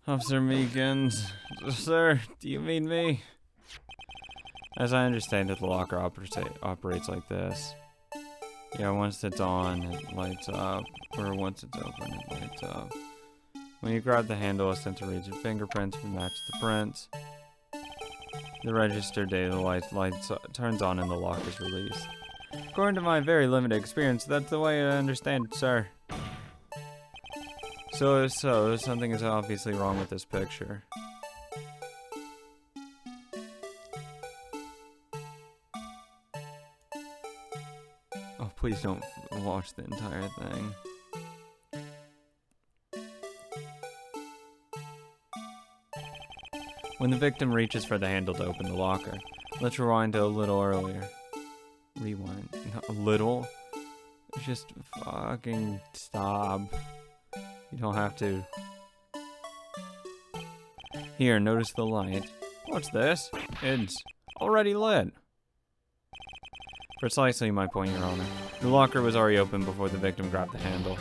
Officer Meekins. Sir, do you mean me? As I understand it, the locker operates like this. Yeah, once it's on, it lights up. Or once it's open, it lights up. When you grab the handle, a sensor reads your fingerprints and matches the prints. The registered data turns on and the lock is released. According to my very limited experience, that's the way I understand it, sir. So something is obviously wrong with this picture. Oh, please don't watch the entire thing. When the victim reaches for the handle to open the locker, let's rewind to a little earlier. Rewind. Not a little. Just fucking stop. You don't have to. Here, notice the light. What's this? It's already lit. Precisely my point, Your Honor. The locker was already open before the victim grabbed the handle.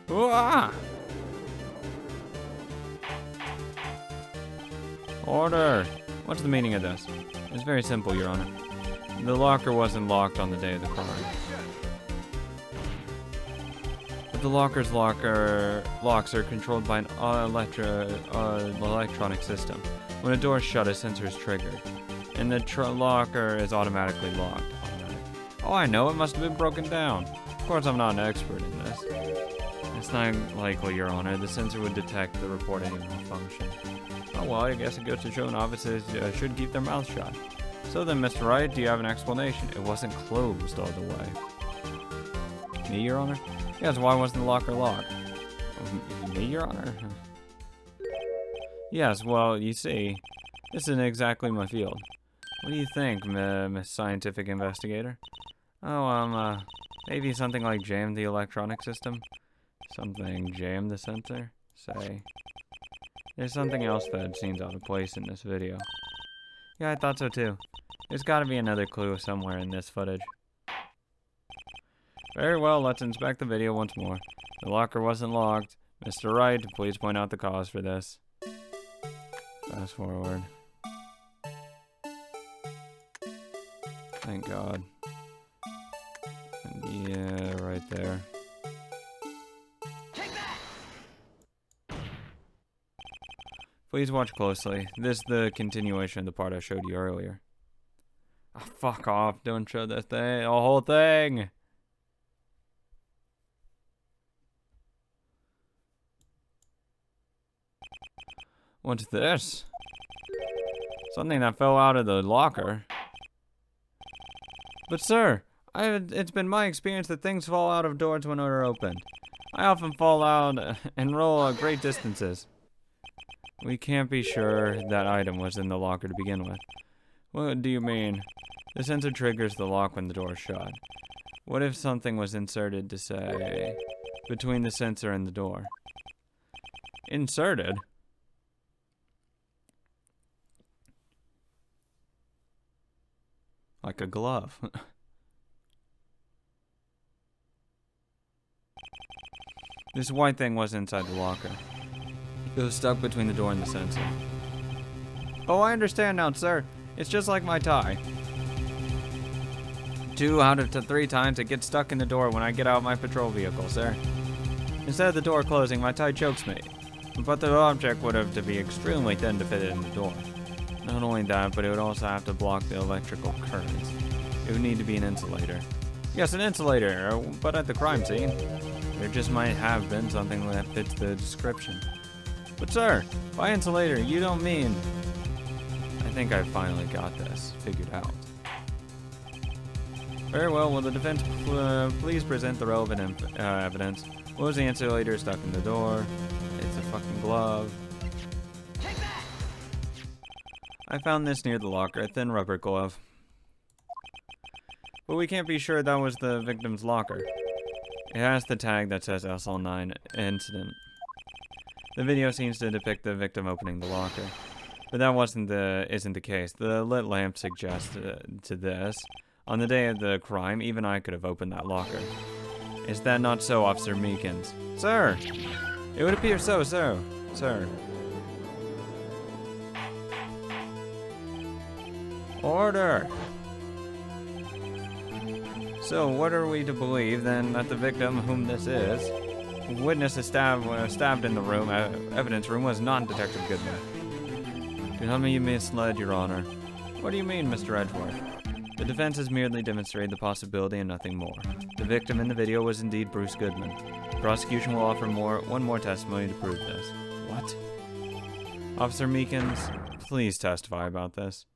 Ah! Order! What's the meaning of this? It's very simple, Your Honor. The locker wasn't locked on the day of the crime. But the locker's locks are controlled by an electronic system. When a door is shut, a sensor is triggered, and the locker is automatically locked. Oh, I know, it must have been broken down. Of course, I'm not an expert in this. It's not likely, Your Honor. The sensor would detect the reported malfunction. Oh, well, I guess it goes to show novices should keep their mouths shut. So then, Mr. Wright, do you have an explanation? It wasn't closed all the way. Me, Your Honor? Yes, why wasn't the locker locked? Me, Your Honor? Yes, well, you see, this isn't exactly my field. What do you think, Miss Scientific Investigator? Oh, maybe something like jam the electronic system? Something jam the sensor? Say. There's something else that seems out of place in this video. Yeah, I thought so too. There's gotta be another clue somewhere in this footage. Very well, let's inspect the video once more. The locker wasn't locked. Mr. Wright, please point out the cause for this. Fast forward. Thank God. Yeah, right there. Please watch closely. This is the continuation of the part I showed you earlier. Oh, fuck off. Don't show the thing. The whole thing. What's this? Something that fell out of the locker. But sir, it's been my experience that things fall out of doors when they're opened. I often fall out and roll great distances. We can't be sure that item was in the locker to begin with. What do you mean? The sensor triggers the lock when the door is shut. What if something was inserted to say, between the sensor and the door? Inserted? Like a glove. This white thing was inside the locker. It was stuck between the door and the sensor. Oh, I understand now, sir. It's just like my tie. 2 out of 3 times it gets stuck in the door when I get out of my patrol vehicle, sir. Instead of the door closing, my tie chokes me. But the object would have to be extremely thin to fit it in the door. Not only that, but it would also have to block the electrical currents. It would need to be an insulator. Yes, an insulator, but at the crime scene, there just might have been something that fits the description. But sir, by insulator, you don't mean... I think I finally got this figured out. Very well, will the defense please present the relevant evidence? What was the insulator stuck in the door? It's a fucking glove. I found this near the locker, a thin rubber glove. But we can't be sure that was the victim's locker. It has the tag that says SL9 incident. The video seems to depict the victim opening the locker, but that isn't the case. The lit lamp suggests to this. On the day of the crime, even I could have opened that locker. Is that not so, Officer Meekins? Sir! It would appear so, sir. Order! So, what are we to believe, then, that the victim, whom this is, witness is stabbed in the room, evidence room, was not Detective Goodman? Do not be misled, Your Honor. What do you mean, Mr. Edgeworth? The defense has merely demonstrated the possibility and nothing more. The victim in the video was indeed Bruce Goodman. The prosecution will offer one more testimony to prove this. What? Officer Meekins, please testify about this.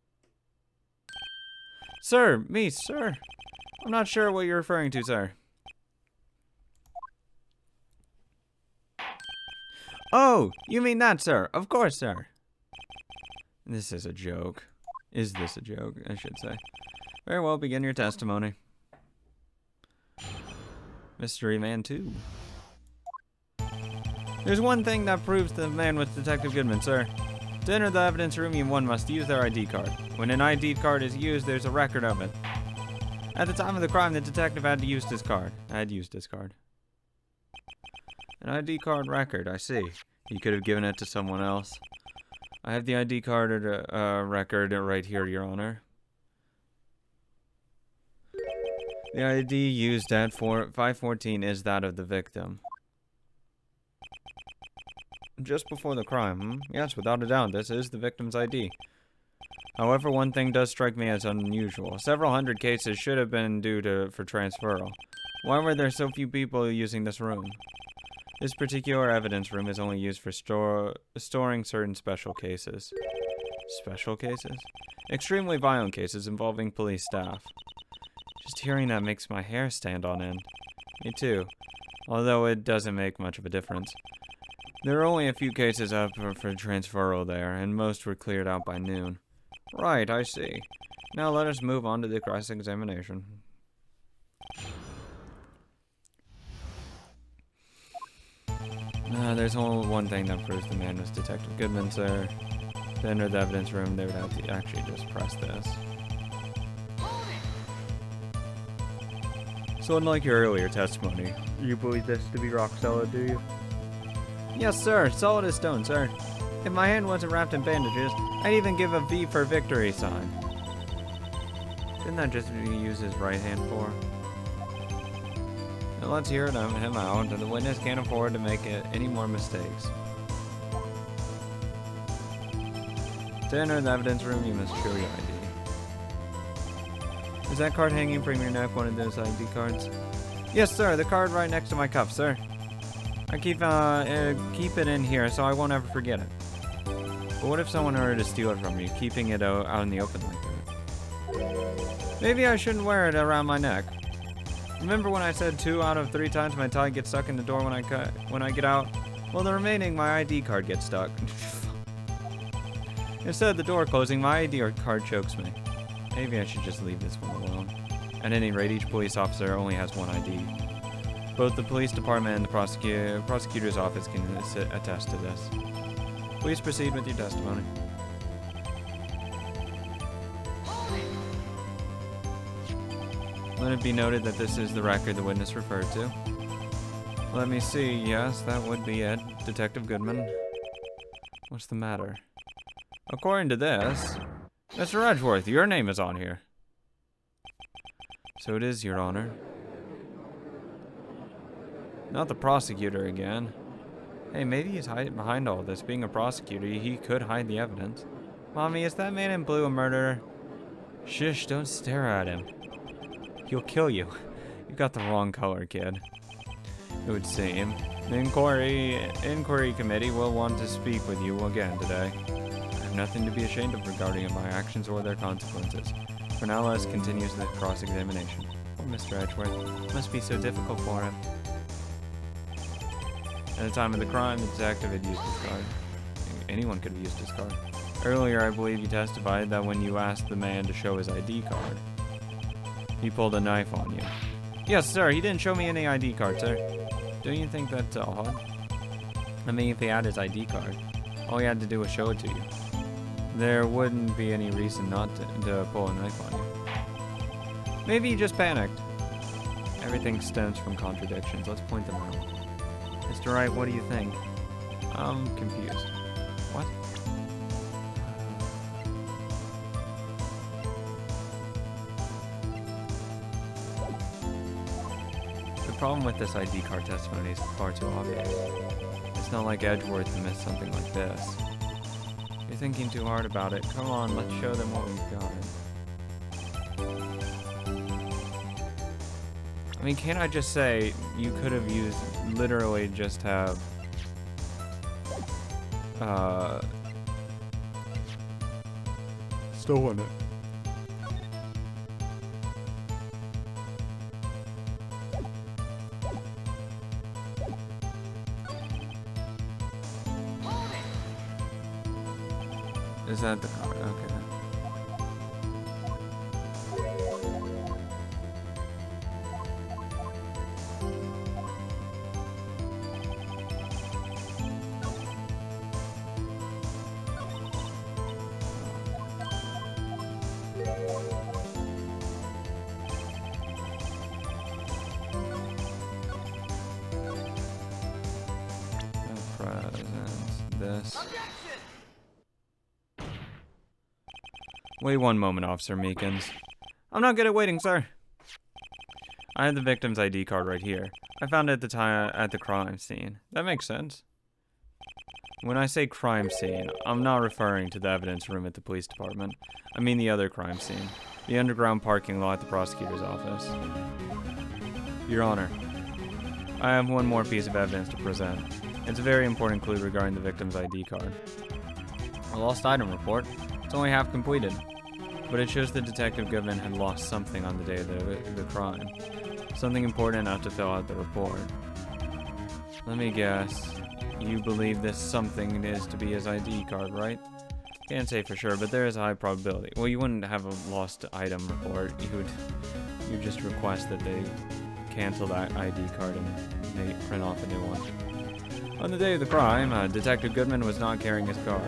Sir, sir. I'm not sure what you're referring to, sir. Oh, you mean that, sir? Of course, sir. This is a joke. Is this a joke, I should say. Very well, begin your testimony. Mystery Man 2. There's one thing that proves the man was Detective Goodman, sir. To enter the evidence room, one must use their ID card. When an ID card is used, there's a record of it. At the time of the crime, the detective had used his card. An ID card record, I see. He could have given it to someone else. I have the ID card record right here, Your Honor. The ID used at 514 is that of the victim. Just before the crime, Yes, without a doubt, this is the victim's ID. However, one thing does strike me as unusual. Several hundred cases should have been due for transferal. Why were there so few people using this room? This particular evidence room is only used for storing certain special cases. Special cases? Extremely violent cases involving police staff. Just hearing that makes my hair stand on end. Me too. Although it doesn't make much of a difference. There are only a few cases up for transferal there, and most were cleared out by noon. Right, I see. Now let us move on to the cross-examination. There's only one thing that proves the man was Detective Goodman, sir. To enter the evidence room, they would have to actually just press this. So unlike your earlier testimony, you believe this to be rock solid, do you? Yes, sir. Solid as stone, sir. If my hand wasn't wrapped in bandages, I'd even give a V for victory sign. Didn't that just use his right hand for? Now let's hear him out, and the witness can't afford to make any more mistakes. To enter the evidence room, you must show your ID. Is that card hanging from your neck one of those ID cards? Yes, sir. The card right next to my cuff, sir. I keep it in here so I won't ever forget it. But what if someone were to steal it from you, keeping it out in the open like that? Maybe I shouldn't wear it around my neck. Remember when I said 2 out of 3 times my tie gets stuck in the door when I get out? Well, the remaining, my ID card gets stuck. Instead of the door closing, my ID card chokes me. Maybe I should just leave this one alone. At any rate, each police officer only has one ID. Both the police department and the prosecutor's office can attest to this. Please proceed with your testimony. Let it be noted that this is the record the witness referred to. Let me see. Yes, that would be it. Detective Goodman. What's the matter? According to this, Mr. Edgeworth, your name is on here. So it is, Your Honor. Not the prosecutor again. Hey, maybe he's hiding behind all this. Being a prosecutor, he could hide the evidence. Mommy, is that man in blue a murderer? Shush, don't stare at him. He'll kill you. You got the wrong color, kid. It would seem. The inquiry committee will want to speak with you again today. I have nothing to be ashamed of regarding my actions or their consequences. For now, let us continue the cross-examination. Poor Mr. Edgeworth. It must be so difficult for him. At the time of the crime, the detective had used his card. Anyone could have used his card. Earlier, I believe you testified that when you asked the man to show his ID card, he pulled a knife on you. Yes, sir. He didn't show me any ID card, sir. Don't you think that's odd? I mean, if he had his ID card, all he had to do was show it to you. There wouldn't be any reason not to pull a knife on you. Maybe he just panicked. Everything stems from contradictions. Let's point them out. Mr. Wright, what do you think? I'm confused. What? problem with this ID card testimony is far too obvious. It's not like Edgeworth to miss something like this. You're thinking too hard about it. Come on, let's show them what we've got. I mean, can't I just say you could have used literally just have stolen it. Is that the car? Okay. This. Wait one moment, Officer Meekins. I'm not good at waiting, sir. I have the victim's ID card right here. I found it at the time at the crime scene. That makes sense. When I say crime scene, I'm not referring to the evidence room at the police department. I mean the other crime scene. The underground parking lot at the prosecutor's office. Your Honor, I have one more piece of evidence to present. It's a very important clue regarding the victim's ID card. A lost item report. It's only half completed, but it shows that Detective Goodman had lost something on the day of the crime. Something important enough to fill out the report. Let me guess. You believe this something is to be his ID card, right? Can't say for sure, but there is a high probability. Well, you wouldn't have a lost item report. You just request that they cancel that ID card and print off a new one. On the day of the crime, Detective Goodman was not carrying his card.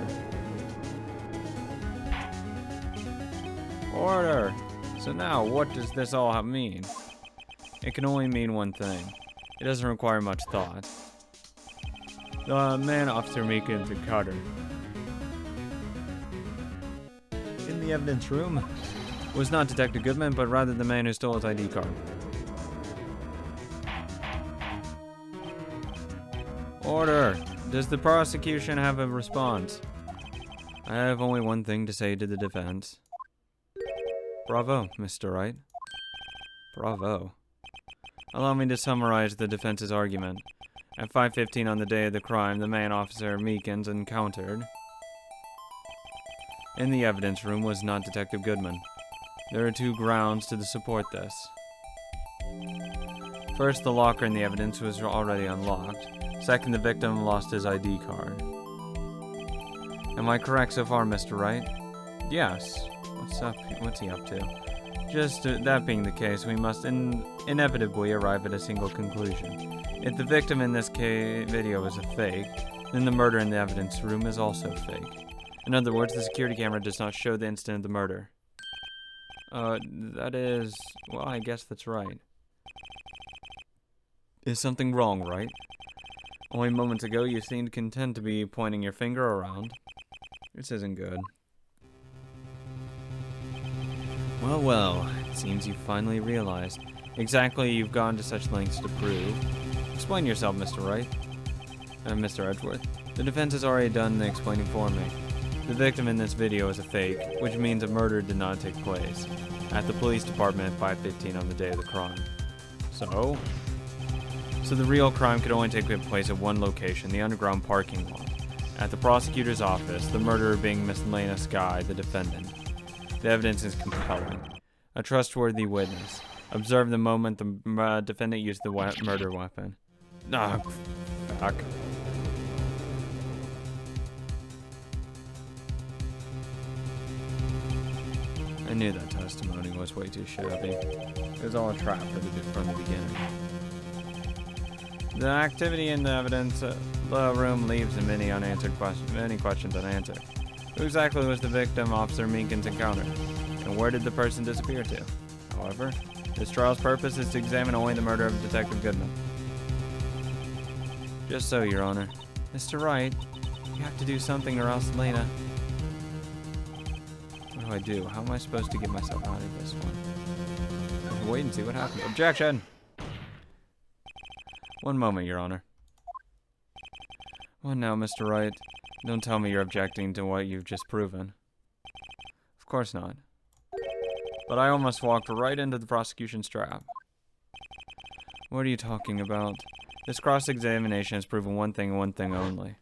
Order! So now, what does this all mean? It can only mean one thing. It doesn't require much thought. The man Officer Meekins encountered in the evidence room was not Detective Goodman, but rather the man who stole his ID card. Order! Does the prosecution have a response? I have only one thing to say to the defense. Bravo, Mr. Wright. Bravo. Allow me to summarize the defense's argument. At 5:15 on the day of the crime, the man Officer Meekins encountered in the evidence room was not Detective Goodman. There are two grounds to support this. First, the locker in the evidence was already unlocked. Second, the victim lost his ID card. Am I correct so far, Mr. Wright? Yes. What's up? What's he up to? Just that being the case, we must inevitably arrive at a single conclusion. If the victim in this video is a fake, then the murder in the evidence room is also fake. In other words, the security camera does not show the instant of the murder. That is... well, I guess that's right. Is something wrong, right? Only moments ago, you seemed content to be pointing your finger around. This isn't good. Well, well, it seems you've finally realized exactly you've gone to such lengths to prove. Explain yourself, Mr. Wright. Mr. Edgeworth. The defense has already done the explaining for me. The victim in this video is a fake, which means a murder did not take place at the police department at 5:15 on the day of the crime. So the real crime could only take place at one location, the underground parking lot. At the prosecutor's office, the murderer being Miss Lena Skye, the defendant. The evidence is compelling. A trustworthy witness. Observe the moment the defendant used the murder weapon. Ah, fuck. I knew that testimony was way too shabby. It was all a trap from the beginning. The activity in the evidence room leaves many questions unanswered. Who exactly was the victim Officer Meekins encountered? And where did the person disappear to? However, this trial's purpose is to examine only the murder of Detective Goodman. Just so, Your Honor. Mr. Wright, you have to do something or else Lena... What do I do? How am I supposed to get myself out of this one? Wait and see what happens. Objection! One moment, Your Honor. What now, Mr. Wright? Don't tell me you're objecting to what you've just proven. Of course not. But I almost walked right into the prosecution's trap. What are you talking about? This cross-examination has proven one thing and one thing only.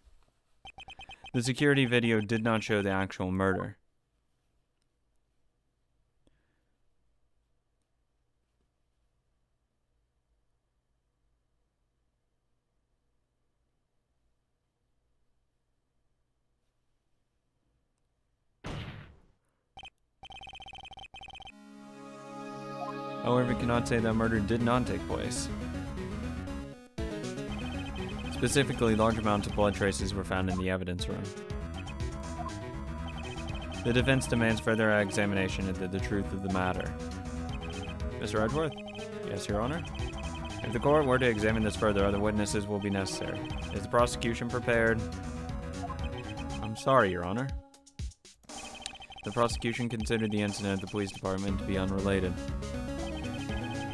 The security video did not show the actual murder. However, we cannot say that murder did not take place. Specifically, large amounts of blood traces were found in the evidence room. The defense demands further examination into the truth of the matter. Mr. Edgeworth? Yes, Your Honor? If the court were to examine this further, other witnesses will be necessary. Is the prosecution prepared? I'm sorry, Your Honor. The prosecution considered the incident at the police department to be unrelated.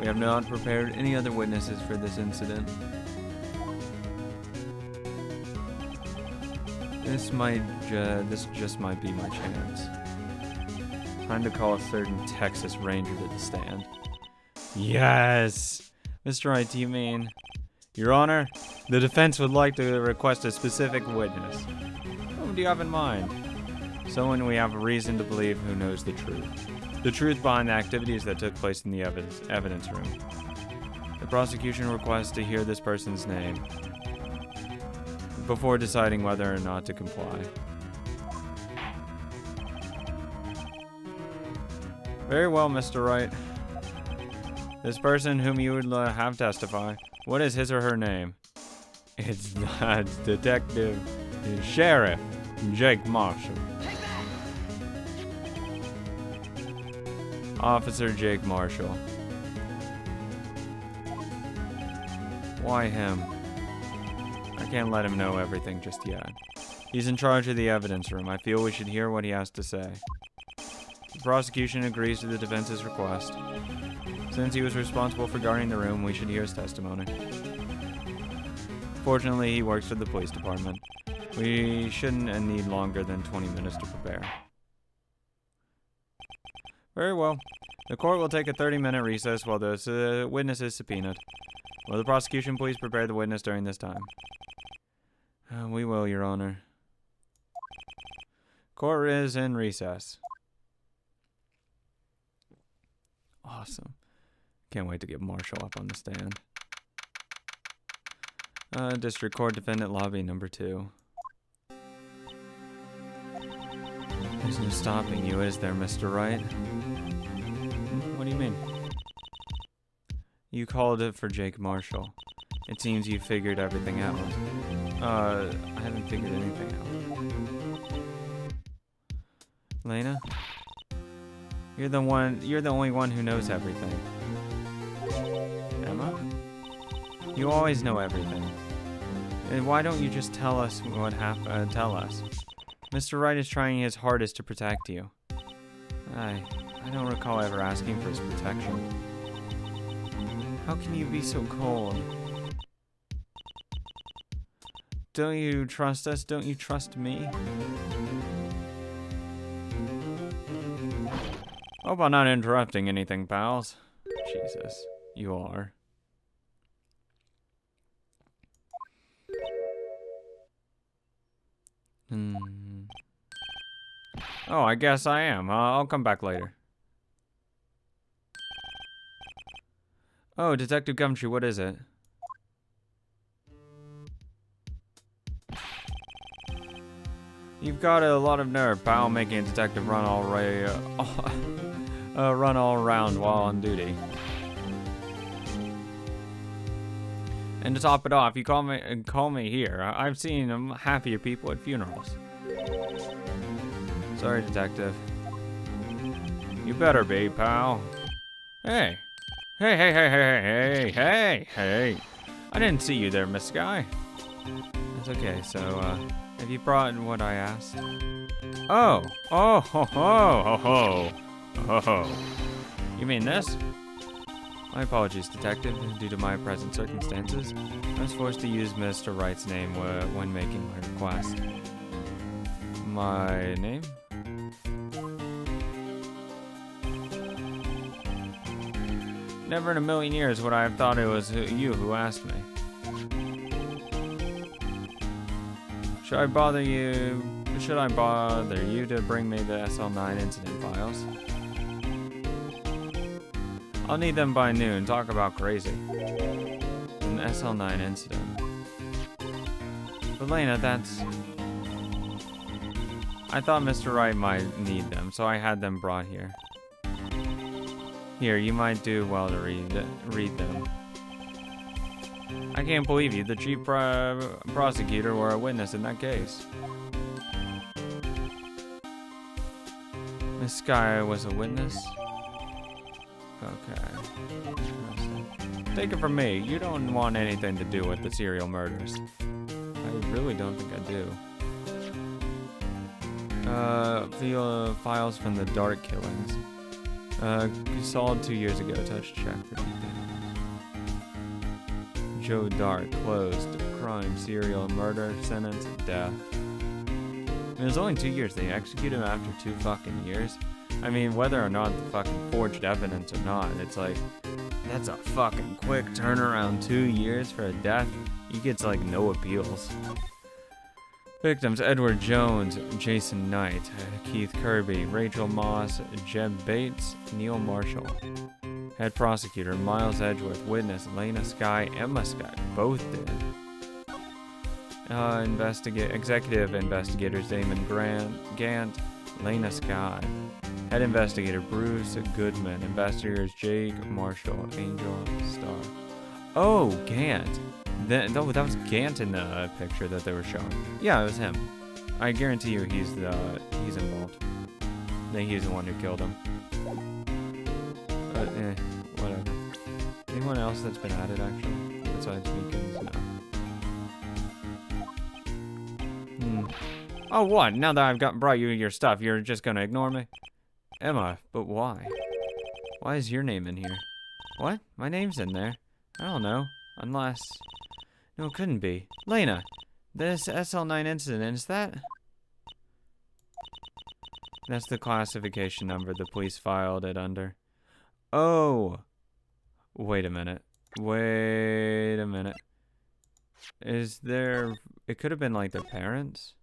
We have not prepared any other witnesses for this incident. This just might be my chance. Time to call a certain Texas Ranger to the stand. Yes! Mr. Wright, do you mean? Your Honor, the defense would like to request a specific witness. Whom do you have in mind? Someone we have a reason to believe who knows the truth. The truth behind the activities that took place in the evidence room. The prosecution requests to hear this person's name before deciding whether or not to comply. Very well, Mr. Wright. This person whom you would have testify, what is his or her name? It's that Detective Sheriff Jake Marshall. Officer Jake Marshall. Why him? I can't let him know everything just yet. He's in charge of the evidence room. I feel we should hear what he has to say. The prosecution agrees to the defense's request. Since he was responsible for guarding the room, we should hear his testimony. Fortunately, he works for the police department. We shouldn't need longer than 20 minutes to prepare. Very well. The court will take a 30-minute recess while the witness is subpoenaed. Will the prosecution please prepare the witness during this time? We will, Your Honor. Court is in recess. Awesome. Can't wait to get Marshall up on the stand. District Court Defendant Lobby number 2. There's no stopping you, is there, Mr. Wright? What do you mean? You called it for Jake Marshall. It seems you figured everything out. I haven't figured anything out. Lena? You're the only one who knows everything. Emma? You always know everything. And why don't you just tell us what happened? Tell us. Mr. Wright is trying his hardest to protect you. I don't recall ever asking for his protection. How can you be so cold? Don't you trust us? Don't you trust me? Hope I'm not interrupting anything, pals. Jesus, you are. Oh, I guess I am. I'll come back later. Oh, Detective Gumtree, what is it? You've got a lot of nerve, pal, making a detective run all around while on duty. And to top it off, you call me here. I've seen happier people at funerals. Sorry, detective. You better be, pal. Hey. Hey. I didn't see you there, Miss Guy. That's okay, so, have you brought what I asked? Oh, ho. You mean this? My apologies, Detective. Due to my present circumstances, I was forced to use Mr. Wright's name when making my request. My name? Never in a million years would I have thought it was you who asked me. Should I bother you to bring me the SL9 incident files? I'll need them by noon. Talk about crazy. An SL9 incident. But Lena, that's... I thought Mr. Wright might need them, so I had them brought here. Here, you might do well to read them. I can't believe you, the chief prosecutor, were a witness in that case. Miss Sky was a witness? Okay. Interesting. Take it from me, you don't want anything to do with the serial murders. I really don't think I do. Files from the Dark killings. Solid 2 years ago. Touch check for details. Joe Dark, closed. Crime, serial murder, sentence, death. It was only 2 years. They executed him after 2 fucking years. I mean, whether or not the fucking forged evidence or not, it's like, that's a fucking quick turnaround. 2 years for a death. He gets like no appeals. Victims: Edward Jones, Jason Knight, Keith Kirby, Rachel Moss, Jeb Bates, Neil Marshall. Head prosecutor: Miles Edgeworth. Witness: Lena Sky, Emma Sky. Both did. Executive investigators: Damon Gant, Lena Sky. Head investigator: Bruce Goodman. Investigators: Jake Marshall, Angel Starr. Oh, Gant. That was Gant in the picture that they were showing. Yeah, it was him. I guarantee you he's involved. I think he's the one who killed him. But, whatever. Anyone else that's been added, actually? Besides Meekins? No. Oh, what? Now that I've brought you your stuff, you're just gonna ignore me? Emma, but why? Why is your name in here? What? My name's in there. I don't know. Unless... No, it couldn't be. Lena, this SL9 incident, is that... That's the classification number the police filed it under. Oh! Wait a minute. Is there... It could have been like their parents?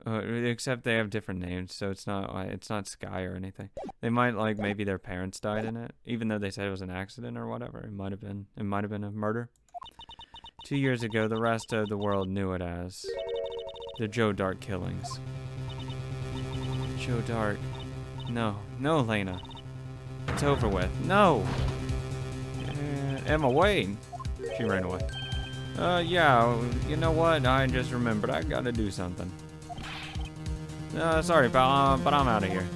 Except they have different names, so it's not Sky or anything. They might, like, maybe their parents died in it, even though they said it was an accident or whatever. It might have been a murder. 2 years ago, the rest of the world knew it as the Joe Dark killings. Joe Dark. No, Lena. It's over with. No! Emma, wait! She ran away. Yeah, you know what? I just remembered. I gotta do something. Sorry, pal, but I'm out of here.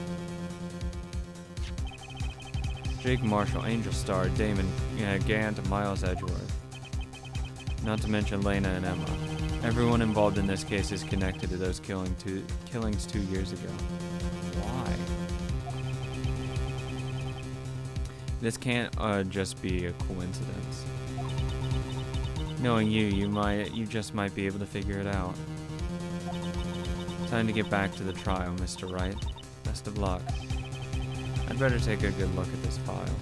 Jake Marshall, Angel Starr, Damon Gant, Miles Edgeworth. Not to mention Lena and Emma. Everyone involved in this case is connected to those killings 2 years ago. Why? This can't just be a coincidence. Knowing you just might be able to figure it out. Time to get back to the trial, Mr. Wright. Best of luck. I'd better take a good look at this file.